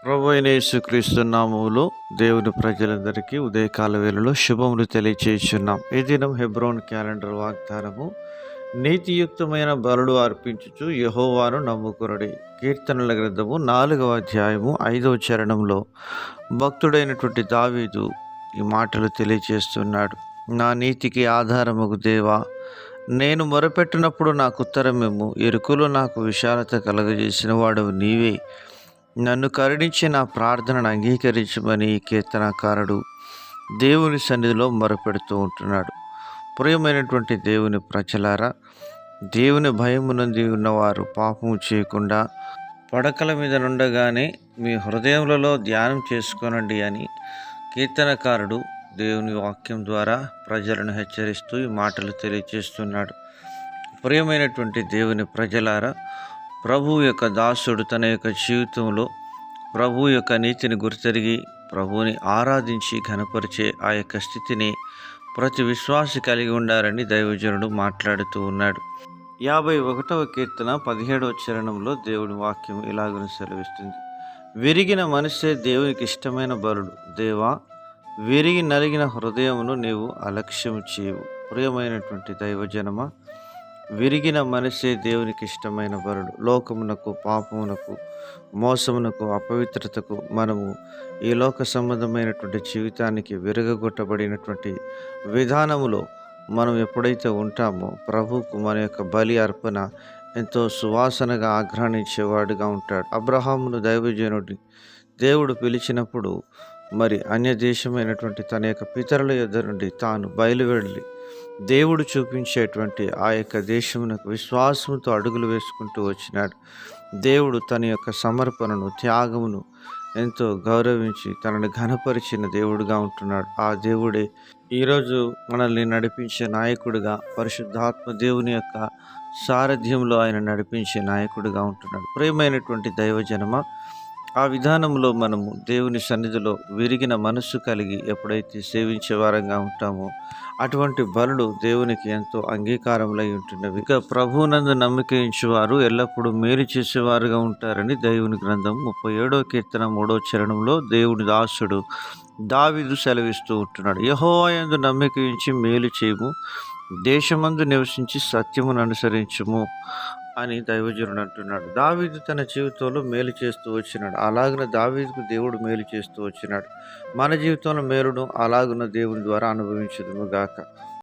ప్రభువైన యేసుక్రీస్తు నామములో దేవుని ప్రజలందరికీ ఉదయకాల వేళలో శుభములు తెలియచేయుచున్నాం. ఈ దినం హెబ్రోన్ క్యాలెండర్ వాగ్దానము, నీతియుక్తమైన బలులు అర్పించుచు యెహోవాను నమ్ముకొనుడి. కీర్తనల గ్రంథము 4వ అధ్యాయము 5వ చరణంలో భక్తుడైనటువంటి దావీదు ఈ మాటలు తెలియచేస్తున్నాడు. నా నీతికి ఆధారముగు దేవా, నేను మొరపెట్టినప్పుడు నాకు ఉత్తరమిమ్ము. ఇరుకులో నాకు విశాలత కలగజేసిన వాడవు నీవే. నన్ను కరుణించి నా ప్రార్థనను అంగీకరించమని ఈ కీర్తనకారుడు దేవుని సన్నిధిలో మొరపెడుతూ ఉంటున్నాడు. ప్రియమైనటువంటి దేవుని ప్రజలారా, దేవుని భయమునంది ఉన్నవారు పాపము చేయకుండా పడకల మీద నుండగానే మీ హృదయములలో ధ్యానం చేసుకోనండి అని కీర్తనకారుడు దేవుని వాక్యం ద్వారా ప్రజలను హెచ్చరిస్తూ ఈ మాటలు తెలియజేస్తున్నాడు. ప్రియమైనటువంటి దేవుని ప్రజలారా, ప్రభు యొక్క దాసుడు తన యొక్క జీవితంలో ప్రభు యొక్క నీతిని గుర్తెరిగి ప్రభువుని ఆరాధించి ఘనపరిచే ఆ యొక్క స్థితిని ప్రతి విశ్వాసి కలిగి ఉండాలని దైవజనుడు మాట్లాడుతూ ఉన్నాడు. 51వ కీర్తన 17వ చరణంలో దేవుని వాక్యం ఇలాగను సెలవిస్తుంది. విరిగిన మనసే దేవునికి ఇష్టమైన బలుడు. దేవా, విరిగి నలిగిన హృదయమును నీవు అలక్ష్యము చేయవు. ప్రియమైనటువంటి దైవజనమా, విరిగిన మనసే దేవునికి ఇష్టమైన బలుడు. లోకమునకు, పాపమునకు, మోసమునకు, అపవిత్రతకు మనము ఈ లోక సంబంధమైనటువంటి జీవితానికి విరగగొట్టబడినటువంటి విధానములో మనం ఎప్పుడైతే ఉంటామో ప్రభువుకు మన యొక్క బలి అర్పణ ఎంతో సువాసనగా ఆఘ్రానించేవాడుగా ఉంటాడు. అబ్రహామును దైవజనుడి దేవుడు పిలిచినప్పుడు మరి అన్య దేశమైనటువంటి తన యొక్క పితరుల యొద్ద నుండి తాను బయలువెళ్ళి దేవుడు చూపించేటువంటి ఆ యొక్క దేశమునకు విశ్వాసంతో అడుగులు వేసుకుంటూ వచ్చినాడు. దేవుడు తన యొక్క సమర్పణను, త్యాగమును ఎంతో గౌరవించి తనని ఘనపరిచిన దేవుడుగా ఉంటున్నాడు. ఆ దేవుడే ఈరోజు మనల్ని నడిపించే నాయకుడిగా, పరిశుద్ధాత్మ దేవుని యొక్క సారథ్యంలో ఆయన నడిపించే నాయకుడిగా ఉంటున్నాడు. ప్రియమైనటువంటి దైవజనమా, ఆ విధానంలో మనము దేవుని సన్నిధిలో విరిగిన మనస్సు కలిగి ఎప్పుడైతే సేవించే వారంగా ఉంటామో అటువంటి బలులు దేవునికి ఎంతో అంగీకారములై ఉంటున్నవి. ఇక ప్రభువునందు నమ్మిక ఉంచువారు ఎల్లప్పుడూ మేలు చేసేవారుగా ఉంటారని దేవుని గ్రంథం 37వ కీర్తన 3వ చరణంలో దేవుని దాసుడు దావీదు సెలవిస్తూ ఉంటున్నాడు. యెహోవా యందు నమ్మిక ఉంచి మేలు చేయము, దేశమందు నివసించి సత్యమును అనుసరించుము అని దైవజనుడు అంటున్నాడు. దావీదు తన జీవితంలో మేలు చేస్తూ వచ్చినాడు. అలాగున దావీదుకు దేవుడు మేలు చేస్తూ వచ్చినాడు. మన జీవితంలో మేలును అలాగున దేవుని ద్వారా అనుభవించుదుము గాక.